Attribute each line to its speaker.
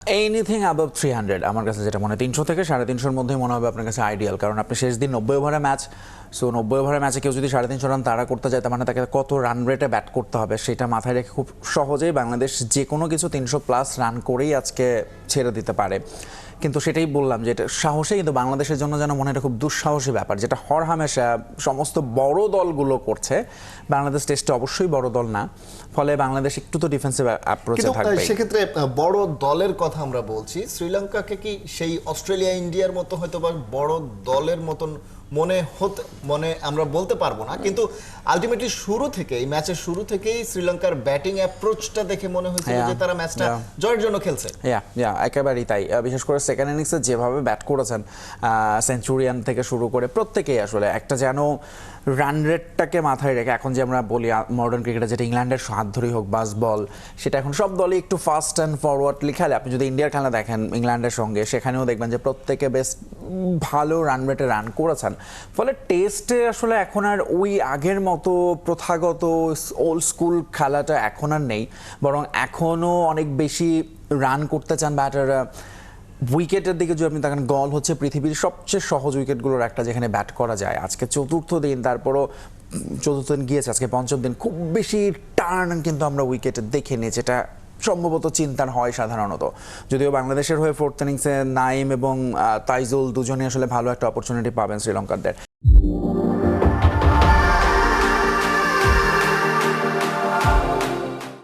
Speaker 1: Anything above 300 আমার কাছে যেটা মনে হয় 300 থেকে 350-এর মধ্যেই মনে হবে আপনার কাছে আইডিয়াল, কারণ আপনি শেষ দিন 90 ওভারের ম্যাচ, সো 90 ওভারের ম্যাচে কেউ যদি 350 রান তাড়া করতে যায় তার মানে তাকে কত রান রেটে ব্যাট করতে হবে সেটা মাথায় রেখে খুব সহজেই বাংলাদেশ যে কোনো কিছু 300+ রান করেই আজকে ছেড়ে দিতে পারে। কিন্তু সেটাই বললাম যে এটা সাহসে, কিন্তু বাংলাদেশের জন্য যেন মনে এটা খুব দুঃসাহসী ব্যাপার, যেটা হরহামেশা সমস্ত বড় দলগুলো করছে। বাংলাদেশ টেস্টে অবশ্যই বড় দল না, ফলে বাংলাদেশ একটু তো ডিফেন্সিভ অ্যাপ্রোচে থাকবে।
Speaker 2: সেক্ষেত্রে বড় দলের কথা আমরা বলছি, শ্রীলঙ্কাকে কি সেই অস্ট্রেলিয়া ইন্ডিয়ার মতো হয়তো বা বড় দলের মতন মনে আমরা বলতে পারবো না, কিন্তু আলটিমেটলি এই ম্যাচের শুরু থেকেই শ্রীলঙ্কার ব্যাটিং অ্যাপ্রোচটা দেখে মনে হয়েছিল যে তারা ম্যাচটা জয়ের জন্য খেলছে।
Speaker 1: একেবারেই তাই। বিশেষ করে সেকেন্ড ইনিংসে যেভাবে ব্যাট করেছেন সেঞ্চুরিয়ান থেকে শুরু করে প্রত্যেকেই আসলে একটা যেন রান রেটটাকে মাথায় রেখে, এখন যে আমরা বলি মডার্ন ক্রিকেটে যেটা ইংল্যান্ডের হাত ধরেই হোক বাস বল, সেটা এখন সব দলই একটু ফাস্ট অ্যান্ড ফরওয়ার্ডলি খেলে। আপনি যদি ইন্ডিয়ার খেলা দেখেন ইংল্যান্ডের সঙ্গে, সেখানেও দেখবেন যে প্রত্যেকে বেশ ভালো রান রেটে রান করেছেন। ফলে টেস্টে আসলে এখন আর ওই আগের মতো প্রথাগত ওল্ড স্কুল খেলাটা এখন আর নেই, বরং এখনও অনেক বেশি রান করতে চান ব্যাটাররা। উইকেটের দিকে যদি আপনি দেখেন, গল হচ্ছে পৃথিবীর সবচেয়ে সহজ উইকেটগুলোর একটা, যেখানে ব্যাট করা যায়। আজকে চতুর্থ দিন, তারপরও চতুর্থ দিন গিয়েছে, আজকে পঞ্চম দিন, খুব বেশি টার্ন কিন্তু আমরা উইকেটে দেখিনি, যেটা সম্ভবত চিন্তার হয় সাধারণত। যদিও বাংলাদেশের হয়ে ফোর্থ ইনিংসে নাইম এবং তাইজুল দুজনেই আসলে ভালো একটা অপরচুনিটি পাবেন শ্রীলঙ্কারদের।